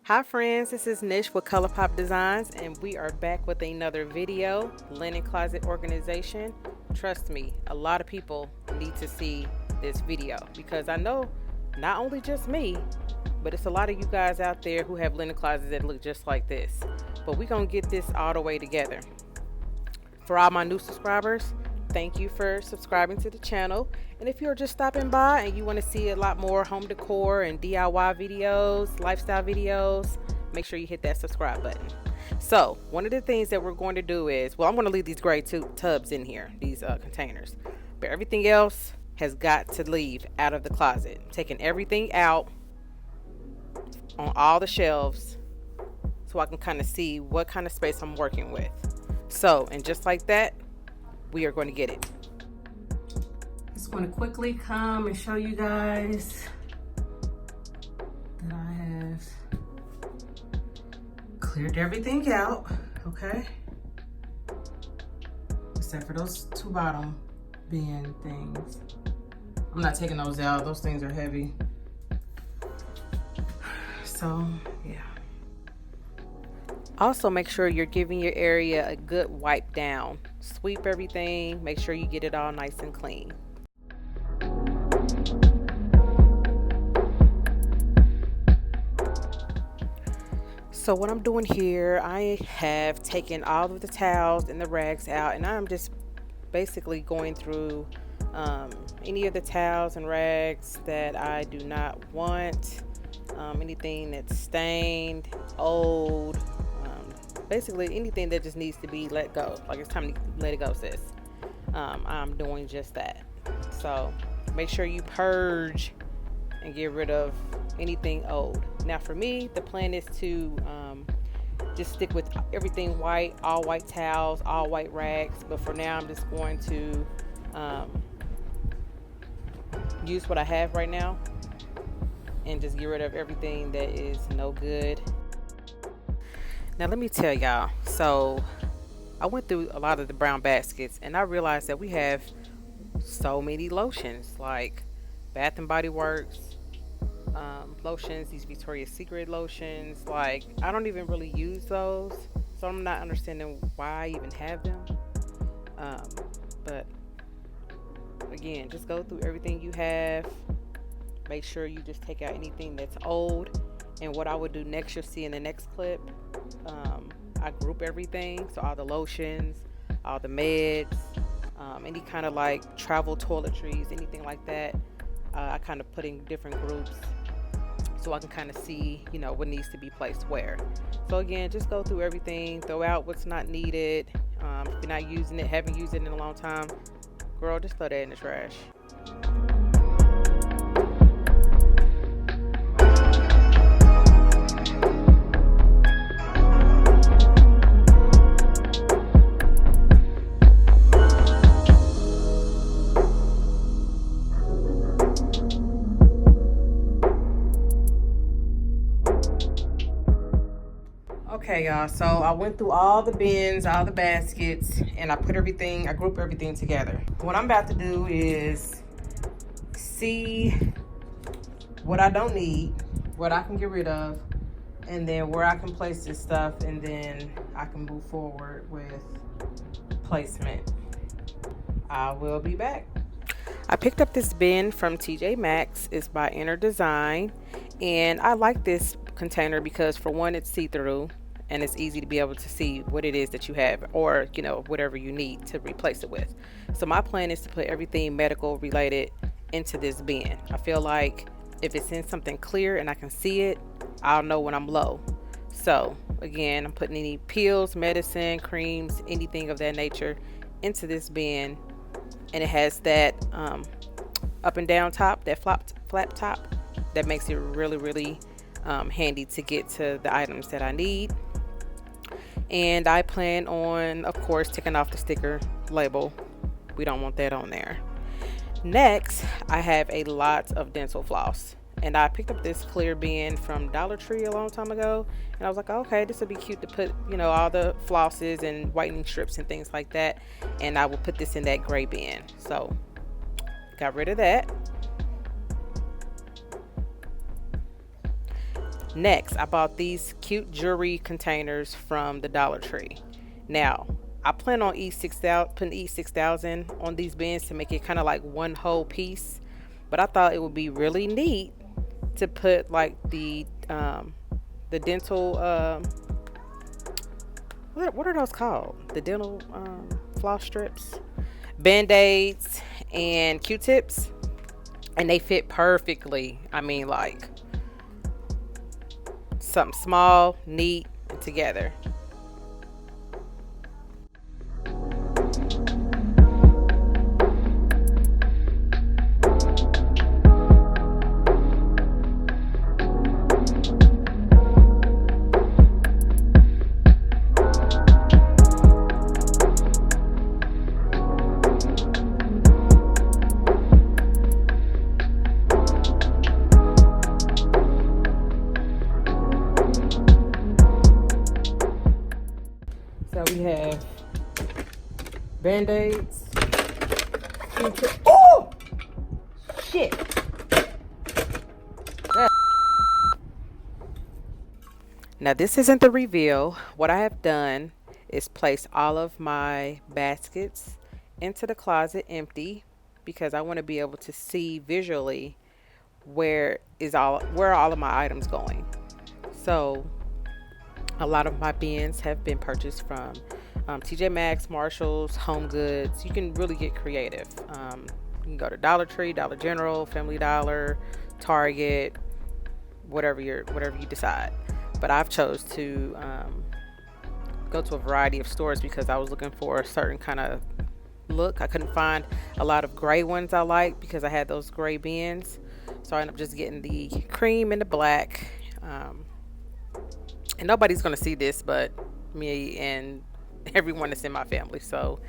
Hi friends, this is Nish with KolorPop Designz, and we are back with another video, linen closet organization. Trust me, a lot of people need to see this video because I know not only just me, but it's a lot of you guys out there who have linen closets that look just like this. But we're gonna get this all the way together. For all my new subscribers, thank you for subscribing to the channel. And if you're just stopping by and you want to see a lot more home decor and DIY videos, lifestyle videos, make sure you hit that subscribe button. So one of the things that we're going to do is, well, I'm going to leave these gray tubs in here, these containers, but everything else has got to leave out of the closet. I'm taking everything out on all the shelves so I can kind of see what kind of space I'm working with. So, and just like that, we are going to get it. Just going to quickly come and show you guys that I have cleared everything out, okay? Except for those two bottom bin things. I'm not taking those out, those things are heavy. So, yeah. Also, make sure you're giving your area a good wipe down. Sweep everything, make sure you get it all nice and clean. So what I'm doing here, I have taken all of the towels and the rags out, and I'm just basically going through any of the towels and rags that I do not want, anything that's stained, old, basically anything that just needs to be let go. Like, it's time to let it go, sis. I'm doing just that. So make sure you purge and get rid of anything old. Now for me, the plan is to just stick with everything white, all white towels, all white rags. But for now, I'm just going to use what I have right now and just get rid of everything that is no good. Now let me tell y'all, so I went through a lot of the brown baskets and I realized that we have so many lotions, like Bath and Body Works lotions, these Victoria's Secret lotions. Like, I don't even really use those, so I'm not understanding why I even have them. But again, just go through everything you have. Make sure you just take out anything that's old. And what I would do next, you'll see in the next clip, I group everything. So all the lotions, all the meds, any kind of like travel toiletries, anything like that, I kind of put in different groups so I can kind of see, you know, what needs to be placed where. So again, just go through everything, throw out what's not needed. If you're not using it, haven't used it in a long time, girl, just throw that in the trash. Okay, y'all, so I went through all the bins, all the baskets, and I grouped everything together. What I'm about to do is see what I don't need, what I can get rid of, and then where I can place this stuff, and then I can move forward with placement. I will be back. I picked up this bin from TJ Maxx. It's by Inner Design, and I like this container because, for one, it's see-through and it's easy to be able to see what it is that you have, or, you know, whatever you need to replace it with. So my plan is to put everything medical related into this bin. I feel like if it's in something clear and I can see it, I'll know when I'm low. So again, I'm putting any pills, medicine, creams, anything of that nature into this bin. And it has that up and down top, that flap top, that makes it really handy to get to the items that I need. And I plan on, of course, taking off the sticker label. We don't want that on there. Next, I have a lot of dental floss, and I picked up this clear bin from Dollar Tree a long time ago, and I was like, okay, this would be cute to put, you know, all the flosses and whitening strips and things like that, and I will put this in that gray bin. So got rid of that. Next, I bought these cute jewelry containers from the Dollar Tree. Now, I plan on putting E6000 on these bins to make it kind of like one whole piece. But I thought it would be really neat to put like the dental what are those called? The dental floss strips, band-aids, and Q-tips, and they fit perfectly. I mean, like something small, neat, and together. So we have band-aids. Oh! Shit. Now this isn't the reveal. What I have done is place all of my baskets into the closet empty because I want to be able to see visually where are all of my items going. So a lot of my bins have been purchased from TJ Maxx, Marshalls, Home Goods. You can really get creative. You can go to Dollar Tree, Dollar General, Family Dollar, Target, whatever you decide. But I've chose to go to a variety of stores because I was looking for a certain kind of look. I couldn't find a lot of gray ones I like because I had those gray bins. So I ended up just getting the cream and the black. And nobody's going to see this but me and everyone that's in my family. So,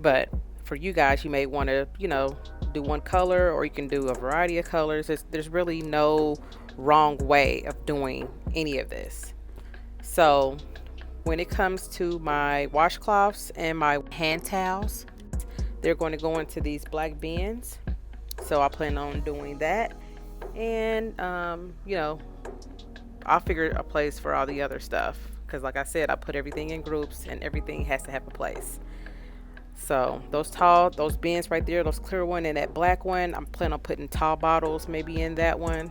but for you guys, you may want to, do one color, or you can do a variety of colors. There's really no wrong way of doing any of this. So when it comes to my washcloths and my hand towels, they're going to go into these black bins. So I plan on doing that. And, I'll figure a place for all the other stuff because, like I said, I put everything in groups and everything has to have a place. So those bins right there, those clear one and that black one, I'm planning on putting tall bottles maybe in that one.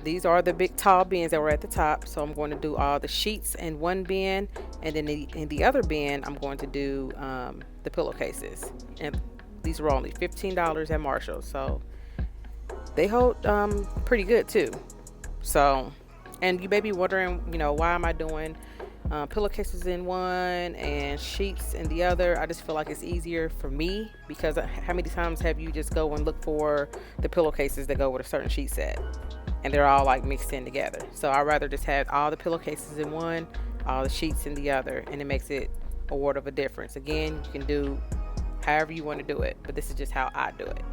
These are the big tall bins that were at the top, so I'm going to do all the sheets in one bin, and then in the other bin I'm going to do the pillowcases, and these were only $15 at Marshalls, so they hold pretty good too. So, and you may be wondering, why am I doing pillowcases in one and sheets in the other? I just feel like it's easier for me because how many times have you just go and look for the pillowcases that go with a certain sheet set and they're all like mixed in together? So I'd rather just have all the pillowcases in one, all the sheets in the other, and it makes it a world of a difference. Again, you can do however you want to do it, but this is just how I do it.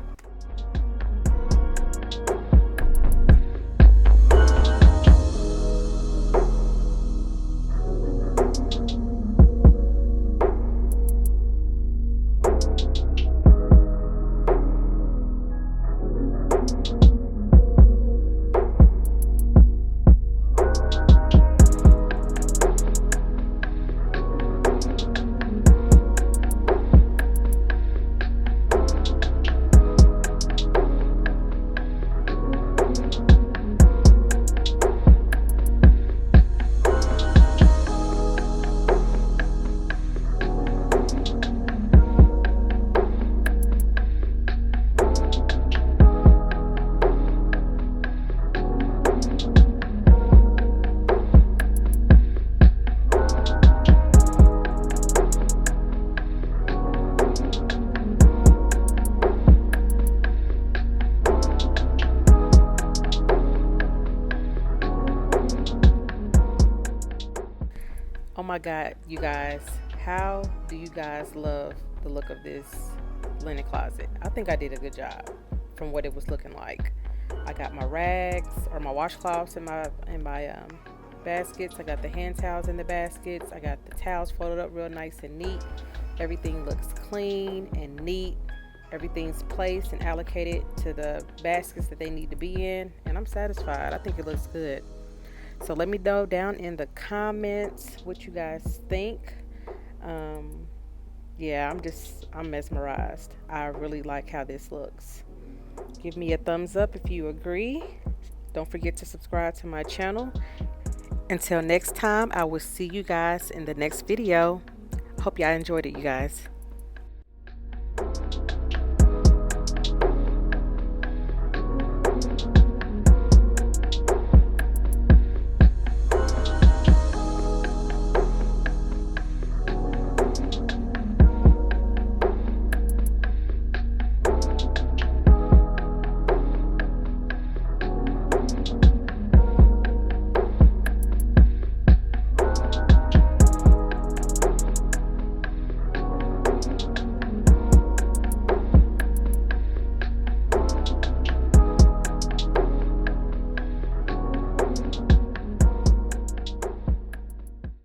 Oh my God, you guys, how do you guys love the look of this linen closet? I think I did a good job from what it was looking like. I got my rags or my washcloths in my baskets. I got the hand towels in the baskets. I got the towels folded up real nice and neat. Everything looks clean and neat. Everything's placed and allocated to the baskets that they need to be in, and I'm satisfied. I think it looks good. So let me know down in the comments what you guys think. Yeah, I'm mesmerized. I really like how this looks. Give me a thumbs up if you agree. Don't forget to subscribe to my channel. Until next time, I will see you guys in the next video. Hope y'all enjoyed it, you guys.